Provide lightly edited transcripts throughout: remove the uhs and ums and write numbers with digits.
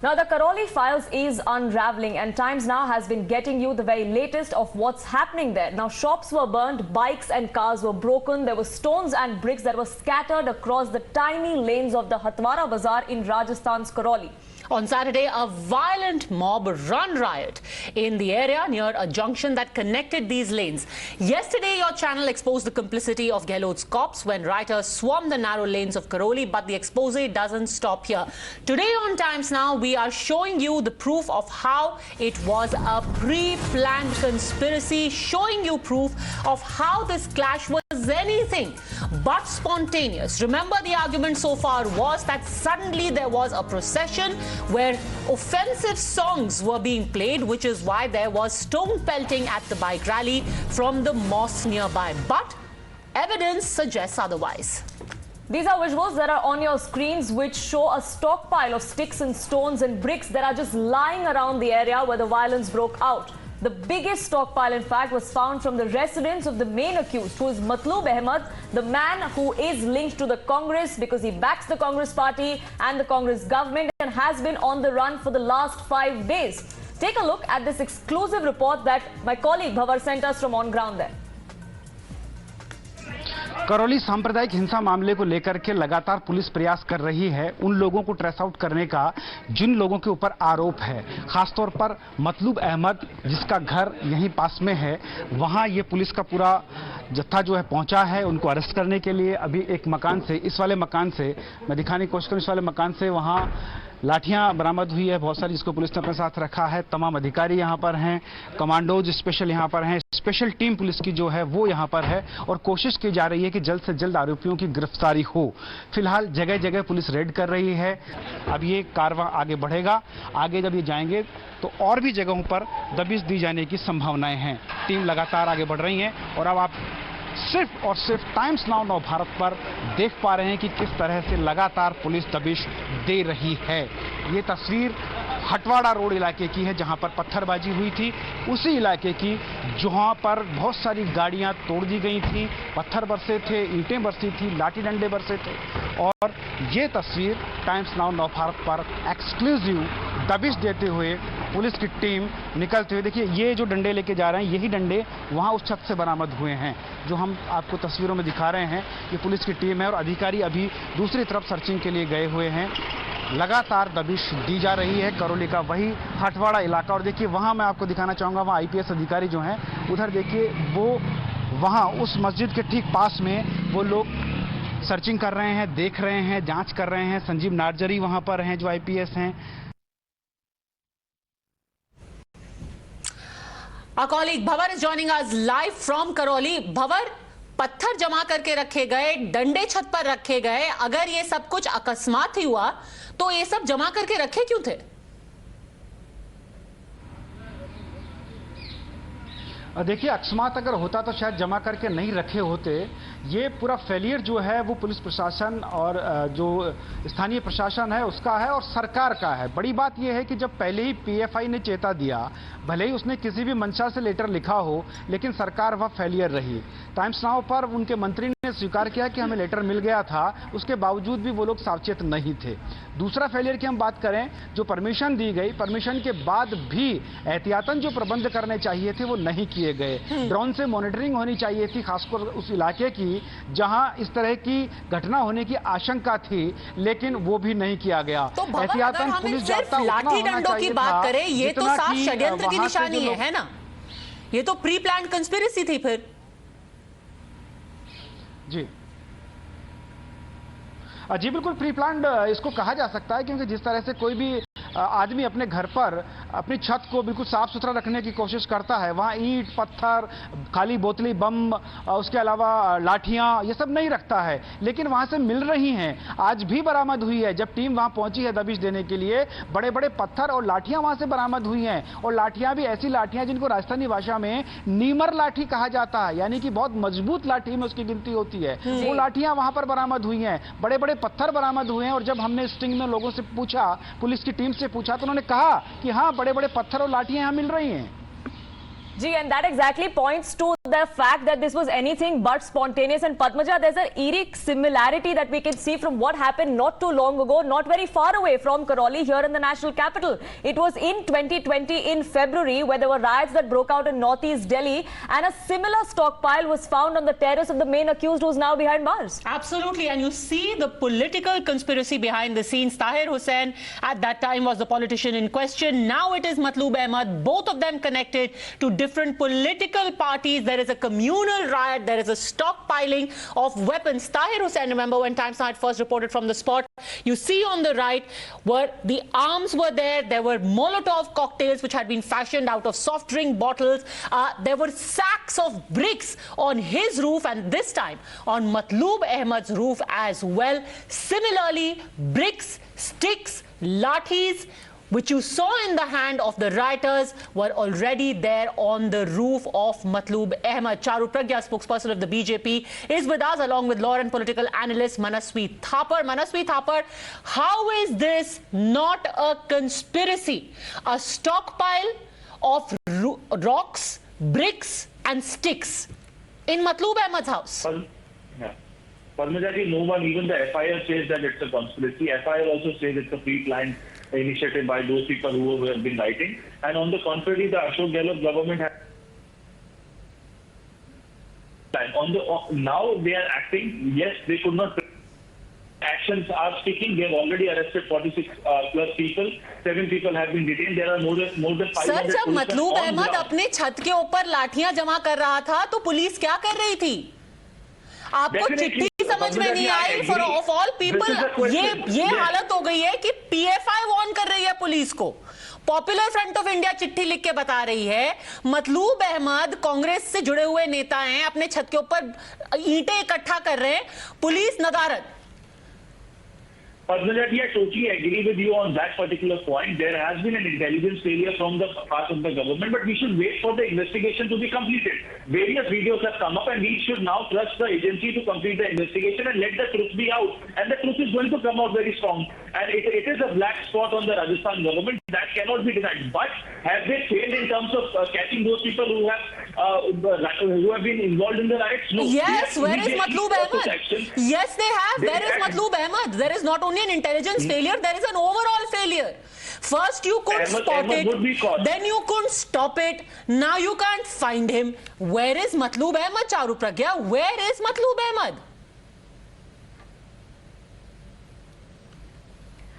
Now, the Karoli files is unraveling, and Times Now has been getting you the very latest of what's happening there. Now, shops were burned, bikes and cars were broken, there were stones and bricks that were scattered across the tiny lanes of the Hatwara Bazaar in Rajasthan's Karoli. On Saturday, a violent mob run riot in the area near a junction that connected these lanes. Yesterday, your channel exposed the complicity of Gehlot's cops when rioters swarmed the narrow lanes of Karoli, but the expose doesn't stop here. Today on Times Now, we are showing you the proof of how it was a pre-planned conspiracy, showing you proof of how this clash was anything but spontaneous. Remember, the argument so far was that suddenly there was a procession where offensive songs were being played, which is why there was stone pelting at the bike rally from the mosque nearby. But evidence suggests otherwise. These are visuals that are on your screens which show a stockpile of sticks and stones and bricks that are just lying around the area where the violence broke out. The biggest stockpile, in fact, was found from the residence of the main accused, who is Matloob Ahmed, the man who is linked to the Congress because he backs the Congress party and the Congress government and has been on the run for the last 5 days. Take a look at this exclusive report that my colleague Bhavar sent us from on ground there. Karauli सांप्रदायिक हिंसा मामले को लेकर के लगातार police प्रयास कर रही है उन लोगों को ट्रेस आउट करने का जिन लोगों के ऊपर आरोप है, खासतौर पर मतलूब अहमद जिसका घर यहीं पास में है, वहां ये पुलिस का पूरा जत्था जो है पहुंचा है उनको अरेस्ट करने के लिए। अभी एक मकान से, इस वाले मकान से मैं दिखाने की कोशिश करूं, इस वाले मकान से वहां लाठियां बरामद हुई है बहुत सारी, जिसको पुलिस ने अपने साथ रखा है। तमाम अधिकारी यहां पर हैं, कमांडोज स्पेशल यहां पर हैं, स्पेशल टीम पुलिस की जो है वो यहां पर है और कोशिश की जा रही है कि जल्द से जल्द आरोपियों की गिरफ्तारी हो। फिलहाल जगह जगह पुलिस रेड कर रही है। अब ये कारवां आगे बढ़ेगा, आगे जब ये जाएंगे तो और भी जगहों पर दबिश दी जाने की संभावनाएं हैं। टीम लगातार आगे बढ़ रही है और अब आप सिर्फ और सिर्फ टाइम्स नाउ नव भारत पर देख पा रहे हैं कि किस तरह से लगातार पुलिस दबिश दे रही है। ये तस्वीर हटवाड़ा रोड इलाके की है जहां पर पत्थरबाजी हुई थी, उसी इलाके की जहां पर बहुत सारी गाड़ियां तोड़ दी गई थी, पत्थर बरसे थे, ईंटें बरसी थी, लाठी डंडे बरसे थे। और ये तस्वीर टाइम्स नाउ नव भारत पर एक्सक्लूसिव दबिश देते हुए पुलिस की टीम निकलते हुए, देखिए ये जो डंडे लेके जा रहे हैं यही डंडे वहां उस छत से बरामद हुए हैं जो हम आपको तस्वीरों में दिखा रहे हैं। ये पुलिस की टीम है और अधिकारी अभी दूसरी तरफ सर्चिंग के लिए गए हुए हैं। लगातार दबिश दी जा रही है करौली का वही हटवाड़ा इलाका। और देखिए वहां मैं आपको दिखाना चाहूंगा, वहां आईपीएस अधिकारी जो हैं उधर देखिए, वो वहां उस मस्जिद के ठीक पास में वो लोग सर्चिंग कर रहे हैं, देख रहे हैं, जांच कर रहे हैं। संजीव नार्जरी वहां पर हैं जो आईपीएस हैं। Our colleague Bhavar is joining us live from Karoli. Bhavar, पत्थर जमा करके रखे गए, डंडे छत पर रखे गए, अगर ये सब कुछ अकस्मात ही हुआ तो ये सब जमा करके रखे क्यों थे? देखिए अकस्मात अगर होता तो शायद जमा करके नहीं रखे होते। ये पूरा फेलियर जो है वो पुलिस प्रशासन और जो स्थानीय प्रशासन है उसका है और सरकार का है। बड़ी बात यह है कि जब पहले ही पीएफआई ने चेता दिया, भले ही उसने किसी भी मंशा से लेटर लिखा हो, लेकिन सरकार वह फेलियर रही। टाइम्स नाउ पर उनके मंत्री ने स्वीकार किया कि हमें लेटर मिल गया था, उसके बावजूद भी वो लोग सावचेत नहीं थे। दूसरा फेलियर की हम बात करें, जो परमिशन दी गई, परमिशन के बाद भी एहतियातन जो प्रबंध करने चाहिए थे वो नहीं किए गए। ड्रोन से मॉनिटरिंग होनी चाहिए थी, खासकर उस इलाके की जहां इस तरह की घटना होने की आशंका थी, लेकिन वो भी नहीं किया गया। तो एहतियातन पुलिस जाब्ता लाठी डंडों की बात करें, ये तो साफ षड्यंत्र की निशानी है ना? ये तो प्री प्लान्ड कंस्पिरेसी थी फिर। जी जी बिल्कुल प्री प्लान्ड इसको कहा जा सकता है, क्योंकि जिस तरह से कोई भी आदमी अपने घर पर अपनी छत को बिल्कुल साफ सुथरा रखने की कोशिश करता है, वहां ईंट पत्थर खाली बोतली बम उसके अलावा लाठियां ये सब नहीं रखता है, लेकिन वहां से मिल रही हैं। आज भी बरामद हुई है, जब टीम वहां पहुंची है दबिश देने के लिए, बड़े बड़े पत्थर और लाठियां वहां से बरामद हुई हैं। और लाठियां भी ऐसी लाठियां जिनको राजस्थानी भाषा में नीमर लाठी कहा जाता है, यानी कि बहुत मजबूत लाठी में उसकी गिनती होती है। वो लाठियां वहां पर बरामद हुई हैं, बड़े बड़े पत्थर बरामद हुए हैं। और जब हमने स्टिंग में लोगों से पूछा, पुलिस की टीम से पूछा, तो उन्होंने कहा कि हाँ, बड़े बड़े पत्थर और लाठियां यहां मिल रही हैं। जी, and that exactly points to the fact that this was anything but spontaneous. And Padmaja, there's an eerie similarity that we can see from what happened not too long ago, not very far away from Karoli here in the national capital. It was in 2020 in February where there were riots that broke out in northeast Delhi, and a similar stockpile was found on the terrace of the main accused who's now behind bars. Absolutely, and you see the political conspiracy behind the scenes. Tahir Hussain at that time was the politician in question. Now it is Matloob Ahmed, both of them connected to different political parties. There is a communal riot, there is a stockpiling of weapons. Tahir Hussain, remember when Times Now had first reported from the spot, you see on the right where the arms were there were Molotov cocktails which had been fashioned out of soft drink bottles. There were sacks of bricks on his roof, and this time on Matloob Ahmed's roof as well. Similarly, bricks, sticks, lathis, which you saw in the hand of the rioters, were already there on the roof of Matloob Ahmed. Charu Pragya, spokesperson of the BJP, is with us along with law and political analyst Manasvi Thapar. Manasvi Thapar, how is this not a conspiracy? A stockpile of rocks, bricks and sticks in Matloob Ahmed's house. Padmaja, no one, even the FIR says that it's a conspiracy. FIR also says it's a pre-planned initiative by those people who have been writing. And on the contrary, the Ashok Gehlot government has... now they are acting. Yes, they could not... Actions are speaking. They have already arrested 46 plus people. 7 people have been detained. There are more than 500. Sir, जब मतलूब अहमद अपने छत के ऊपर लाठियां जमा कर रहा था तो पुलिस क्या कर रही थी? आपको चिट्ठी समझ में नहीं आई? फॉर ऑफ ऑल पीपल ये हालत हो गई है कि पीएफआई वार्न कर रही है पुलिस को. पॉपुलर फ्रंट ऑफ इंडिया चिट्ठी लिख के बता रही है मतलूब अहमद कांग्रेस से जुड़े हुए नेता हैं, अपने छत के ऊपर ईंटें इकट्ठा कर रहे हैं, पुलिस नदारद. Padmaja, I totally agree with you on that particular point. There has been an intelligence failure from the part of the government, but we should wait for the investigation to be completed. Various videos have come up, and we should now trust the agency to complete the investigation and let the truth be out. And the truth is going to come out very strong. And it is a black spot on the Rajasthan government. That cannot be denied. But have they failed in terms of catching those people who have been involved in the riots? No. Yes, where is Matloob Ahmed? Yes, they have. Where is Matloob Ahmed? There is not only an intelligence failure, there is an overall failure. First you couldn't spot it, then you couldn't stop it, now you can't find him. Where is Matloob Ahmed, Charu Pragya? Where is Matloob Ahmed?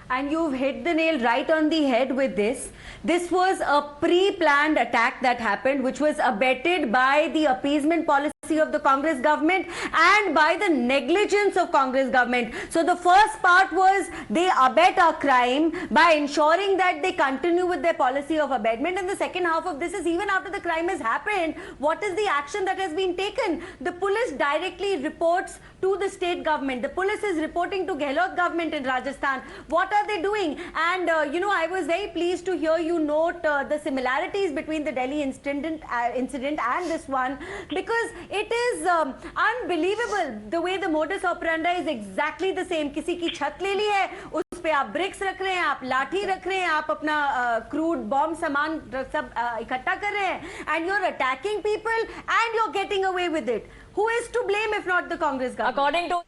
And you've hit the nail right on the head with this. This was a pre-planned attack that happened, which was abetted by the appeasement policy of the Congress government and by the negligence of Congress government. So the first part was they abet a crime by ensuring that they continue with their policy of abetment, and the second half of this is even after the crime has happened, what is the action that has been taken? The police directly reports to the state government. The police is reporting to Gehlot government in Rajasthan. What are they doing? And I was very pleased to hear you note the similarities between the Delhi incident and this one, because it is unbelievable the way the modus operandi is exactly the same. किसी की छत ले ली है, उस पे आप BRICS रख रहे हैं, आप लाठी रख रहे हैं, आप अपना क्रूड बॉम्ब सामान सब इकट्ठा कर रहे हैं, and you're attacking people and you're getting away with it. Who is to blame if not the Congress government? According to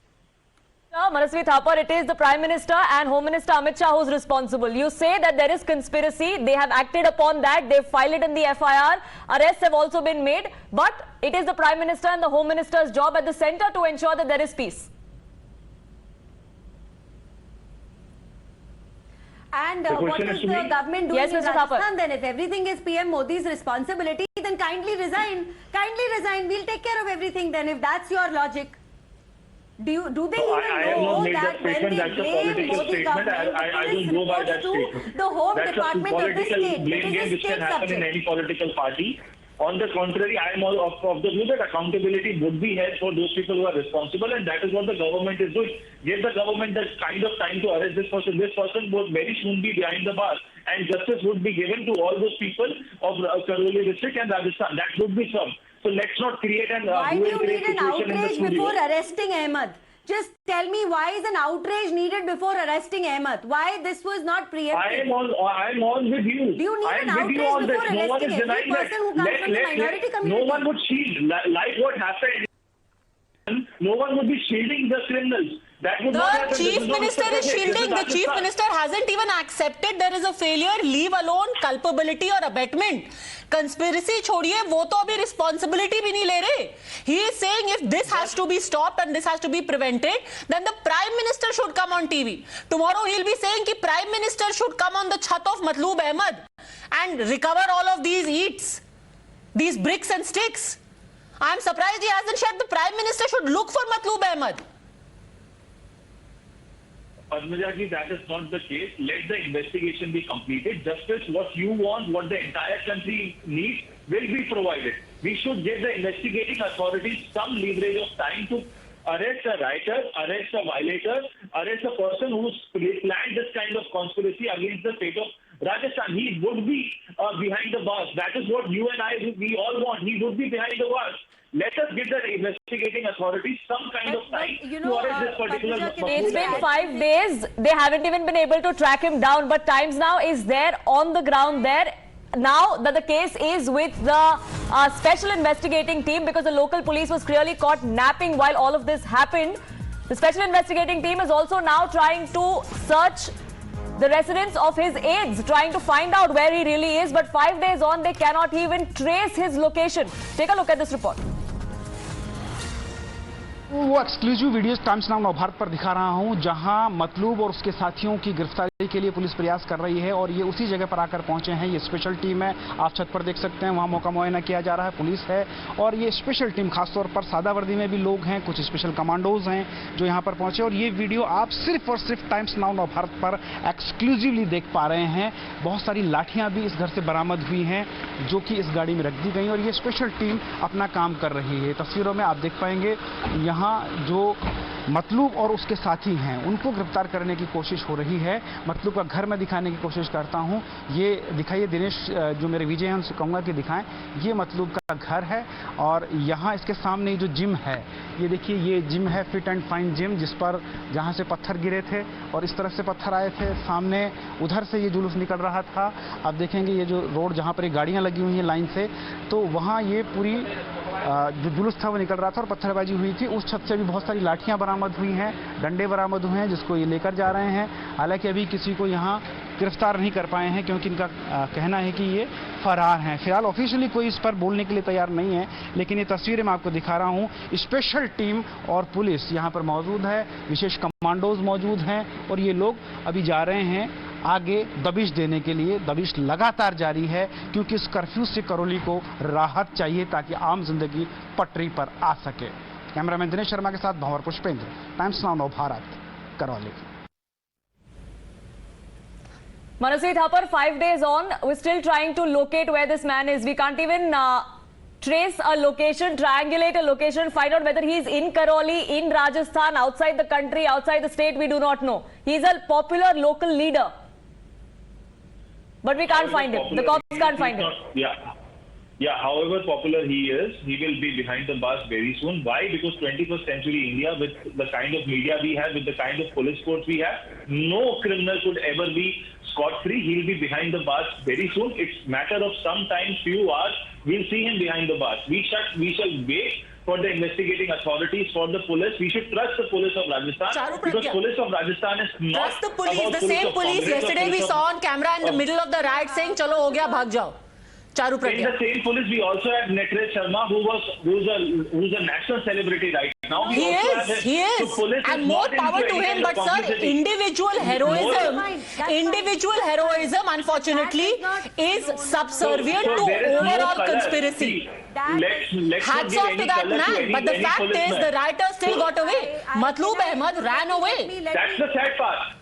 Manasvi Thapar, it is the Prime Minister and Home Minister Amit Shah who's responsible. You say that there is conspiracy. They have acted upon that. They've filed it in the FIR. Arrests have also been made. But it is the Prime Minister and the Home Minister's job at the center to ensure that there is peace. And what is the government doing in Rajasthan then? If everything is PM Modi's responsibility, then kindly resign. Kindly resign. We'll take care of everything then, if that's your logic. Do they even know that when they blame Modi government, I don't go by that statement. The Home That's Department of the state. Blame game which can happen in any political party. On the contrary, I am of the view that accountability would be held for those people who are responsible, and that is what the government is doing. Give the government that kind of time to arrest this person. This person would very soon be behind the bars, and justice would be given to all those people of Karoli district and Rajasthan. That would be served. So let's not create an why do you need an outrage before arresting Ahmed? just tell me why is an outrage needed before arresting Ahmed? Why this was not preempted? I'm on with you. Do you need I'm an with you outrage on this. before No one arresting is every denying that. person who comes from the minority No community? one would shield like what happened. No one would be shielding the criminals. That would not The happen. chief This is not minister Uttar is Pradesh. shielding. This The is chief Rajasthan. minister hasn't even accepted there is a failure, leave alone culpability or abetment. Conspiracy छोड़िए, वो तो अभी responsibility भी नहीं ले रहे. He is saying if this has to be stopped and this has to be prevented, then the prime minister should come on TV. Tomorrow he'll be saying कि prime minister should come on the chhat of Matloob Ahmed and recover all of these eats, these bricks and sticks. I'm surprised he hasn't said the prime minister should look for Matloob Ahmed. Padmaja, that is not the case. Let the investigation be completed. Justice, what you want, what the entire country needs, will be provided. We should give the investigating authorities some leverage of time to arrest a rioter, arrest a violator, arrest a person who's planned this kind of conspiracy against the state of Rajasthan. He would be behind the bars. That is what you and I, we all want. He would be behind the bars. Let us give the investigating authorities some kind of time to arrest this particular... It's been 5 days. They haven't even been able to track him down. But Times Now is there on the ground there. Now that the case is with the special investigating team, because the local police was clearly caught napping while all of this happened. The special investigating team is also now trying to search the residence of his aides, trying to find out where he really is. But 5 days on, they cannot even trace his location. Take a look at this report. वो exclusive videos times Now Navbharat पर दिखा रहा हूं, जहां मतलूब और उसके साथियों की गिरफ्तारी के लिए पुलिस प्रयास कर रही है और ये उसी जगह पर आकर पहुंचे हैं. ये स्पेशल टीम है, आप छत पर देख सकते हैं, वहां मौका मुआयना किया जा रहा है, पुलिस है. और ये स्पेशल टीम खासतौर पर सादा वर्दी में भी लोग हैं, कुछ स्पेशल कमांडोज हैं जो यहाँ पर पहुंचे. और ये वीडियो आप सिर्फ और सिर्फ टाइम्स नाउ नवभारत पर एक्सक्लूसिवली देख पा रहे हैं. बहुत सारी लाठियां भी इस घर से बरामद हुई हैं जो कि इस गाड़ी में रख दी गई और ये स्पेशल टीम अपना काम कर रही है. तस्वीरों में आप देख पाएंगे यहाँ जो मतलूब और उसके साथी हैं उनको गिरफ्तार करने की कोशिश हो रही है. मतलूब का घर में दिखाने की कोशिश करता हूं. ये दिखाइए दिनेश, जो मेरे विजय हैं उनसे कहूंगा कि दिखाएं. ये मतलूब का घर है और यहाँ इसके सामने जो जिम है, ये देखिए, ये जिम है, फिट एंड फाइन जिम, जिस पर जहाँ से पत्थर गिरे थे और इस तरफ से पत्थर आए थे. सामने उधर से ये जुलूस निकल रहा था. आप देखेंगे ये जो रोड जहाँ पर ये गाड़ियाँ लगी हुई हैं लाइन से, तो वहाँ ये पूरी जो जुलूस था वो निकल रहा था और पत्थरबाजी हुई थी. उस छत से भी बहुत सारी लाठियां बरामद हुई हैं, डंडे बरामद हुए हैं जिसको ये लेकर जा रहे हैं. हालांकि अभी किसी को यहाँ गिरफ्तार नहीं कर पाए हैं क्योंकि इनका कहना है कि ये फरार हैं. फिलहाल ऑफिशियली कोई इस पर बोलने के लिए तैयार नहीं है, लेकिन ये तस्वीरें मैं आपको दिखा रहा हूँ. स्पेशल टीम और पुलिस यहाँ पर मौजूद है, विशेष कमांडोज मौजूद हैं और ये लोग अभी जा रहे हैं आगे दबिश देने के लिए. दबिश लगातार जारी है क्योंकि इस कर्फ्यू से करौली को राहत चाहिए ताकि आम जिंदगी पटरी पर आ सके. कैमरामैन दिनेश शर्मा के साथ Bhanwar Pushpendra, Times Now Navbharat, Karauli. Manasi Thapar, 5 days on, we're still trying to locate where this man is. We can't even trace a location, triangulate a location, find out whether he's in Karoli, in Rajasthan, outside the country, outside the state. We do not know. He's a popular local leader, but we can't find him. The cops can't find him. Yeah, however popular he is, he will be behind the bars very soon. Why? Because 21st century India, with the kind of media we have, with the kind of police force we have, no criminal could ever be scot-free. He'll be behind the bars very soon. It's matter of some time, few hours, we'll see him behind the bars. We shall wait for the investigating authorities, for the police. We should trust the police of Rajasthan, because police of Rajasthan is not trust the police. about The same police yesterday we saw on camera in the middle of the riot saying, "Chalo ho gaya, bhag jao." Charu Pragya. In the same police, we also have Netraj Sharma, who's a national celebrity right now. He is, and more power to him. But sir, individual heroism, unfortunately, is subservient to overall conspiracy. Hats off to that man. But the fact is, the rioters still got away. Matloob Ahmed ran away. That's the sad part.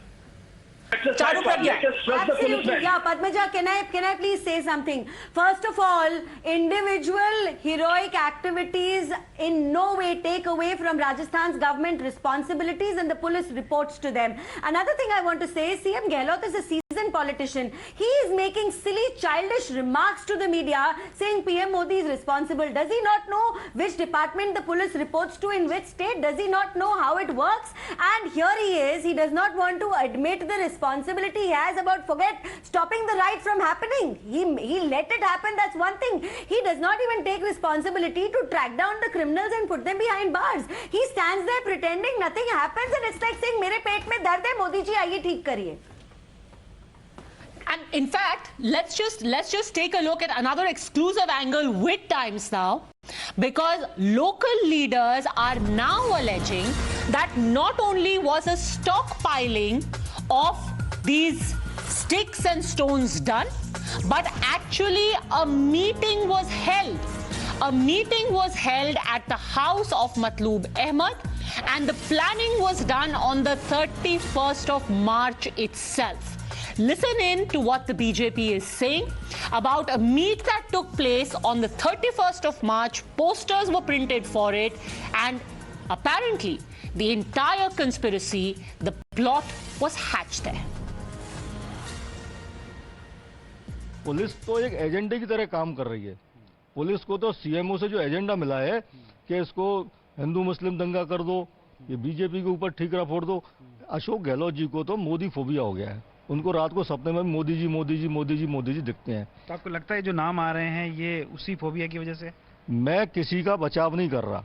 Charu Pragya. Absolutely. Yeah, Padmaja, can I please say something? First of all, individual heroic activities in no way take away from Rajasthan's government responsibilities and the police reports to them. Another thing I want to say is CM Gehlot is a politician. He is making silly, childish remarks to the media saying PM Modi is responsible. Does he not know which department the police reports to in which state? Does he not know how it works? And here he is. He does not want to admit the responsibility he has about stopping the riot from happening. He let it happen. That's one thing. He does not even take responsibility to track down the criminals and put them behind bars. He stands there pretending nothing happens, and it's like saying, "Mere peet mein dard hai, Modi ji, aaiye theek kariye." And in fact, let's just take a look at another exclusive angle with Times Now, because local leaders are now alleging that not only was a stockpiling of these sticks and stones done, but actually a meeting was held. A meeting was held at the house of Matloob Ahmed, and the planning was done on the 31st of March itself. Listen in to what the BJP is saying about a meet that took place on the 31st of March. Posters were printed for it, and apparently the entire conspiracy, the plot, was hatched there. Police तो एक एजेंडे की तरह काम कर रही है। Police को तो सीएमओ से जो एजेंडा मिला है कि इसको हिंदू मुस्लिम दंगा कर दो, ये बीजेपी के ऊपर ठीकरा फोड़ दो। अशोक गहलोत जी को तो मोदी फोबिया हो गया है। उनको रात को सपने में मोदी जी मोदी जी मोदी जी मोदी जी दिखते हैं। तो आपको लगता है जो नाम आ रहे हैं ये उसी फोबिया की वजह से? मैं किसी का बचाव नहीं कर रहा।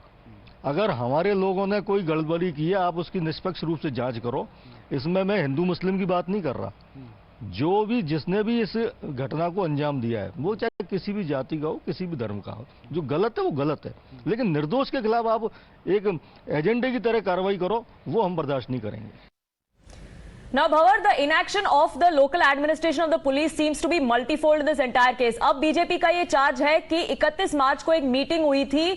अगर हमारे लोगों ने कोई गड़बड़ी की है, आप उसकी निष्पक्ष रूप से जांच करो। इसमें मैं हिंदू मुस्लिम की बात नहीं कर रहा। जो भी जिसने भी इस घटना को अंजाम दिया है, वो चाहे किसी भी जाति का हो, किसी भी धर्म का हो, जो गलत है वो गलत है, लेकिन निर्दोष के खिलाफ आप एक एजेंडे की तरह कार्रवाई करो, वो हम बर्दाश्त नहीं करेंगे। Now, Bhavar, the inaction of the local administration of the police seems to be multifold in this entire case. अब बीजेपी का ये चार्ज है कि 31 मार्च को एक मीटिंग हुई थी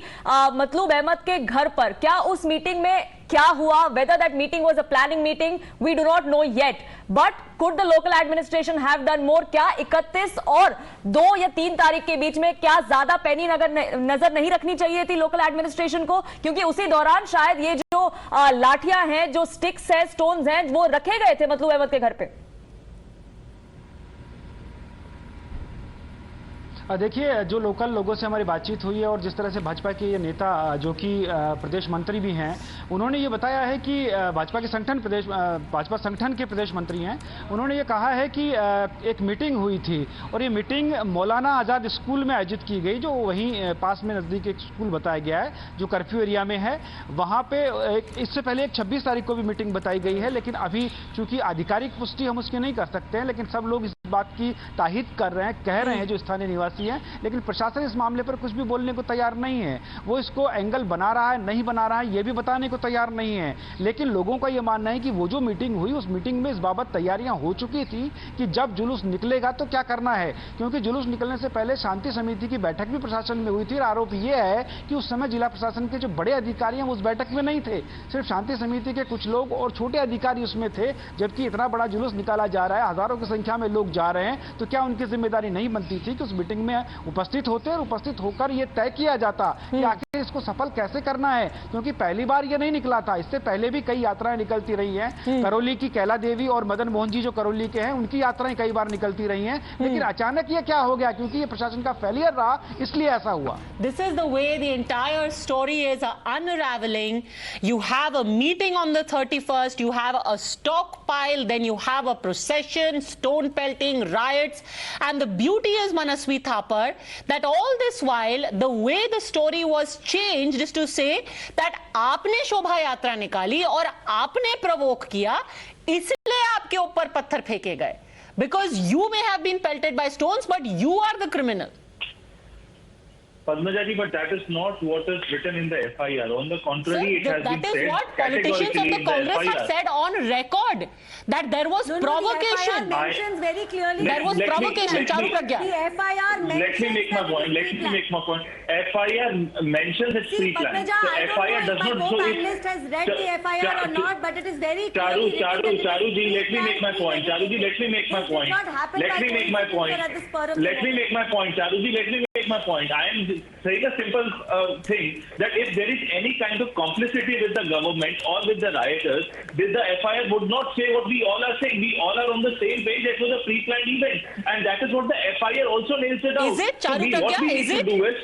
मतलूब अहमद के घर पर। क्या उस मीटिंग में क्या हुआ? Whether that meeting was a planning meeting, we do not know yet. But could the local administration have done more? क्या 31 और 2 या 3 तारीख के बीच में क्या ज्यादा पैनी नजर नहीं रखनी चाहिए थी लोकल एडमिनिस्ट्रेशन को? क्योंकि उसी दौरान शायद ये जो लाठियां हैं, जो स्टिक्स हैं, स्टोन्स हैं, वो रखे गए थे मतलूब अहमद के घर पे। देखिए, जो लोकल लोगों से हमारी बातचीत हुई है और जिस तरह से भाजपा के ये नेता जो कि प्रदेश मंत्री भी हैं, उन्होंने ये बताया है कि भाजपा संगठन के प्रदेश मंत्री हैं, उन्होंने ये कहा है कि एक मीटिंग हुई थी और ये मीटिंग मौलाना आज़ाद स्कूल में आयोजित की गई, जो वहीं पास में नज़दीक एक स्कूल बताया गया है जो कर्फ्यू एरिया में है। वहाँ पे इससे पहले एक 26 तारीख को भी मीटिंग बताई गई है, लेकिन अभी चूंकि आधिकारिक पुष्टि हम उसकी नहीं कर सकते हैं, लेकिन सब लोग इस बात की ताहीद कर रहे हैं, कह रहे हैं जो स्थानीय निवासी हैं, लेकिन प्रशासन इस मामले पर कुछ भी बोलने को तैयार नहीं है। वो इसको एंगल बना रहा है, नहीं बना रहा है, ये भी बताने को तैयार नहीं है। लेकिन लोगों का ये मानना है कि वो जो मीटिंग हुई, उस मीटिंग में इस बाबत तैयारियां हो चुकी थी कि जब जुलूस निकलेगा तो क्या करना है, क्योंकि जुलूस निकलने से पहले शांति समिति की बैठक भी प्रशासन में हुई थी। और आरोप ये है कि उस समय जिला प्रशासन के जो बड़े अधिकारी हैं वो उस बैठक में नहीं थे, सिर्फ शांति समिति के कुछ लोग और छोटे अधिकारी उसमें थे। जबकि इतना बड़ा जुलूस निकाला जा रहा है, हजारों की संख्या में लोग जा रहे हैं, तो क्या उनकी जिम्मेदारी नहीं बनती थी कि उस मीटिंग में उपस्थित होते और उपस्थित होकर यह तय किया जाता कि आखिर इसको सफल कैसे करना है? क्योंकि पहली बार ये नहीं निकला था, इससे पहले भी कई यात्राएं निकलती रही हैं। करौली की कैला देवी और मदन मोहन जी जो करौली के हैं, उनकी यात्राएं कई बार निकलती रही हैं, लेकिन अचानक ये क्या हो गया? क्योंकि ये प्रशासन का फेलियर रहा, इसलिए ऐसा हुआ। This is the way the entire story is unraveling. You have a meeting on the 31st, you have a stockpile, then you have a procession, stone pelting, riots, and the beauty is, Manasvi Thapar, that all this while the way the story was changed is to say that आपने शोभा यात्रा निकाली और आपने provoke किया, इसलिए आपके ऊपर पत्थर फेंके गए, because you may have been pelted by stones, but you are the criminal. Padmaja ji, but that is not what is written in the FIR. On the contrary, it has been said that is what politicians of the Congress have said on record, that there was provocation. The FIR mentions very clearly. There was provocation. Charu Pragya. The FIR mentions. Let me make my point. FIR mentions its pre-plan. Padmaja, The FIR does not. I don't know if my co-panelist has read the FIR or not, but it is very clearly written. Charu ji, let me make my point. Charu ji, let me make my point. Let me make my point. Charu ji, let me make my point. I am saying a simple thing that if there is any kind of complicity with the government or with the rioters, the FIR would not say what we all are saying. We all are on the same page. It was a pre-planned event, and that is what the FIR also nails it out. Is it, Charu So what we Pragya? need Is to it? do is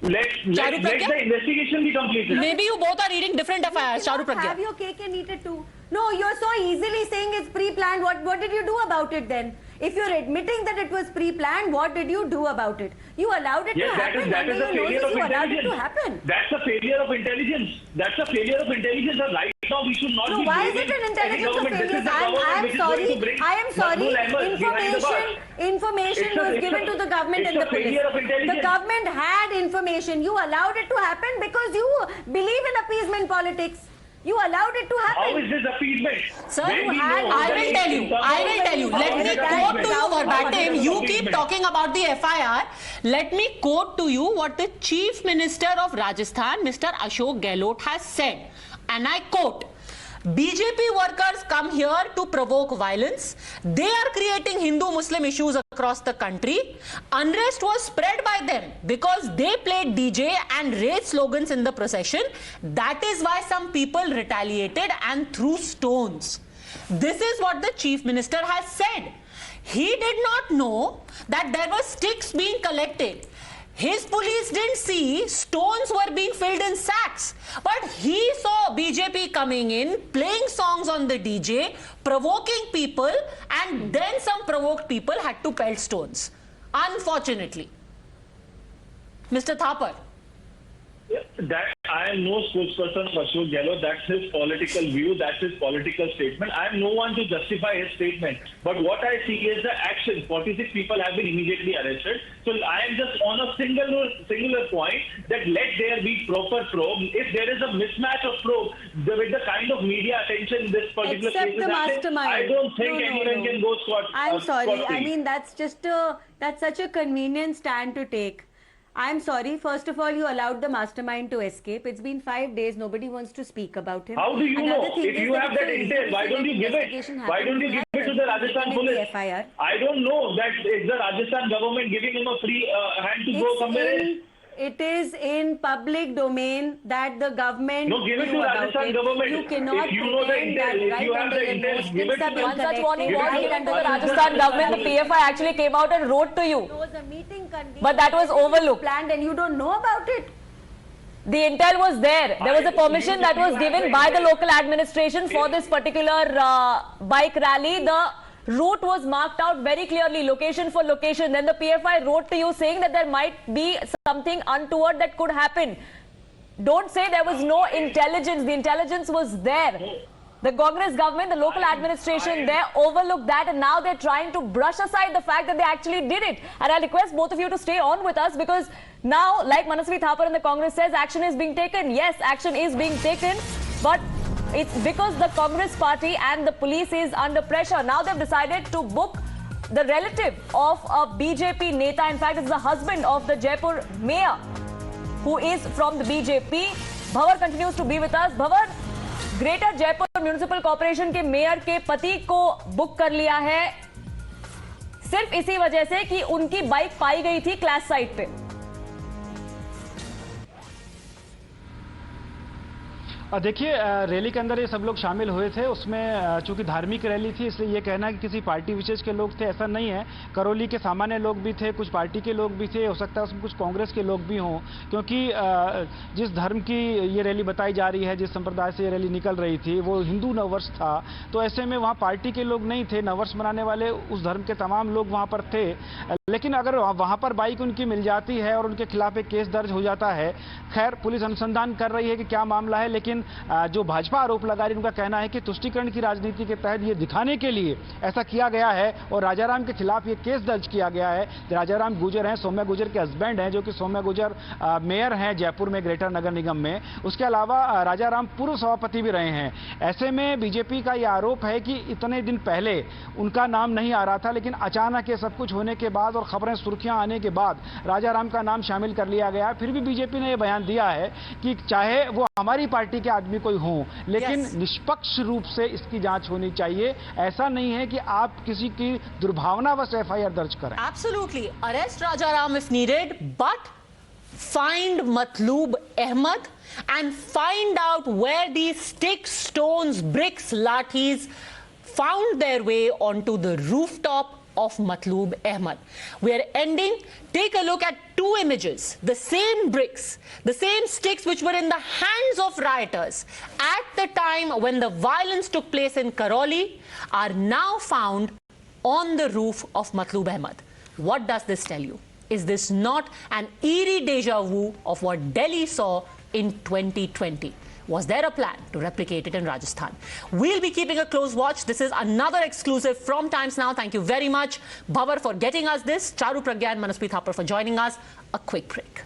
let the investigation be completed. Maybe you both are reading different FIRs, Charu Have Pragya. your cake and eat it too. No, you're so easily saying it's pre-planned. What did you do about it then? If you're admitting that it was pre-planned, what did you do about it? You allowed it to happen. That is a failure of you allowed it to intelligence. happen. That's a failure of intelligence. That's a failure of intelligence. And right now, we should not So be why is it blaming an any intelligence of government. This is failures? the government which is going to bring I am sorry. Mahmood Ahmed behind the bars. Information was given to the government and the police. Failure of intelligence. The government had information. You allowed it to happen because you believe in appeasement politics. You allowed it to happen. How is this appeasement? Sir, When we I know I that will in tell you. some I will tell you. How Let is me it quote to you appeasement? verbatim. You keep Appeasement. talking about the FIR. Let me quote to you what the Chief Minister of Rajasthan, Mr. Ashok Gehlot, has said. And I quote, BJP workers come here to provoke violence. They are creating Hindu-Muslim issues across the country. Unrest was spread by them because they played DJ and raised slogans in the procession. That is why some people retaliated and threw stones. This is what the Chief Minister has said. He did not know that there were sticks being collected. His police didn't see stones were being filled in sacks. But he saw BJP coming in, playing songs on the DJ, provoking people, and then some provoked people had to pelt stones. Unfortunately. Mr. Thapar. That I am no spokesperson of Ashok Gehlot. That's his political view. That's his political statement. I am no one to justify his statement. But what I see is the action. 46 people have been immediately arrested. So I am just on a singular point that let there be proper probe. If there is a mismatch of probe with the kind of media attention this particular Except case is the happening, mastermind. I don't think anyone can go scot. I'm sorry. scot-free. I mean, that's such a convenient stand to take. I'm sorry. First of all, you allowed the mastermind to escape. It's been 5 days. Nobody wants to speak about him. How do you Another know? thing If is you have it's that so easy intel, to why say don't that you give it? investigation Why don't you give it to the Rajasthan police? The FIR. I don't know that it's the Rajasthan government giving him a free hand to go somewhere else. It is in public domain that the government No, give it knew to about Rajasthan it. government. You cannot If you know the pretend intel, that if right you have under the intel, most give it things to have been One such warning collected, was right given to under the most Rajasthan government. The things. PFI actually came out and wrote to you. There was a meeting convened. But that was overlooked. Planned and you don't know about it. The intel was there. There was a permission that was given by the local administration for this particular bike rally. The route was marked out very clearly, location for location. Then the PFI wrote to you saying that there might be something untoward that could happen. Don't say there was no intelligence. The intelligence was there. The Congress government, the local administration there overlooked that, and now they're trying to brush aside the fact that they actually did it. And I request both of you to stay on with us, because now, like Manasvi Thapar and the Congress says, action is being taken. Yes, action is being taken, but it's because the Congress party and the police is under pressure. Now they've decided to book the relative of a BJP Neta. In fact, it's the husband of the Jaipur mayor, who is from the BJP. Bhavar continues to be with us. Bhavar, greater Jaipur municipal corporation के mayor के पति को book कर लिया है सिर्फ इसी वजह से कि उनकी बाइक पाई गई थी क्लास साइट पे। देखिए, रैली के अंदर ये सब लोग शामिल हुए थे। उसमें चूंकि धार्मिक रैली थी, इसलिए ये कहना है कि किसी पार्टी विशेष के लोग थे, ऐसा नहीं है। करौली के सामान्य लोग भी थे, कुछ पार्टी के लोग भी थे, हो सकता है उसमें कुछ कांग्रेस के लोग भी हों, क्योंकि जिस धर्म की ये रैली बताई जा रही है, जिस संप्रदाय से ये रैली निकल रही थी, वो हिंदू नववर्ष था। तो ऐसे में वहाँ पार्टी के लोग नहीं थे, नववर्ष मनाने वाले उस धर्म के तमाम लोग वहाँ पर थे। लेकिन अगर वहाँ पर बाइक उनकी मिल जाती है और उनके खिलाफ एक केस दर्ज हो जाता है, खैर पुलिस अनुसंधान कर रही है कि क्या मामला है, लेकिन जो भाजपा आरोप लगा रही है, उनका कहना है कि तुष्टीकरण की राजनीति के तहत ये दिखाने के लिए ऐसा किया गया है और राजाराम के खिलाफ ये केस दर्ज किया गया है। राजाराम गुजर हैं, सौम्या गुजर के हस्बैंड हैं, जो कि सौम्या गुजर मेयर हैं जयपुर में, ग्रेटर नगर निगम में। उसके अलावा राजाराम पूर्व सभापति भी रहे हैं। ऐसे में बीजेपी का ये आरोप है कि इतने दिन पहले उनका नाम नहीं आ रहा था, लेकिन अचानक ये सब कुछ होने के बाद और खबरें सुर्खियां आने के बाद राजाराम का नाम शामिल कर लिया गया। फिर भी बीजेपी ने यह बयान दिया है कि चाहे वो हमारी पार्टी के आदमी कोई हो, लेकिन Yes. निष्पक्ष रूप से इसकी जांच होनी चाहिए। ऐसा नहीं है कि आप किसी की दुर्भावनावश एफआईआर दर्ज करें। Absolutely. Arrest Rajaram if needed, but find Matloob Ahmed and find out where these sticks, stones, bricks, lathis found their way onto the rooftop of Matloob Ahmed. We are ending. Take a look at two images. The same bricks, the same sticks which were in the hands of rioters at the time when the violence took place in Karoli are now found on the roof of Matloob Ahmed. What does this tell you? Is this not an eerie deja vu of what Delhi saw in 2020? Was there a plan to replicate it in Rajasthan? We'll be keeping a close watch. This is another exclusive from Times Now. Thank you very much, Bhavar, for getting us this. Charu Pragya and Manaspreet Thapar for joining us. A quick break.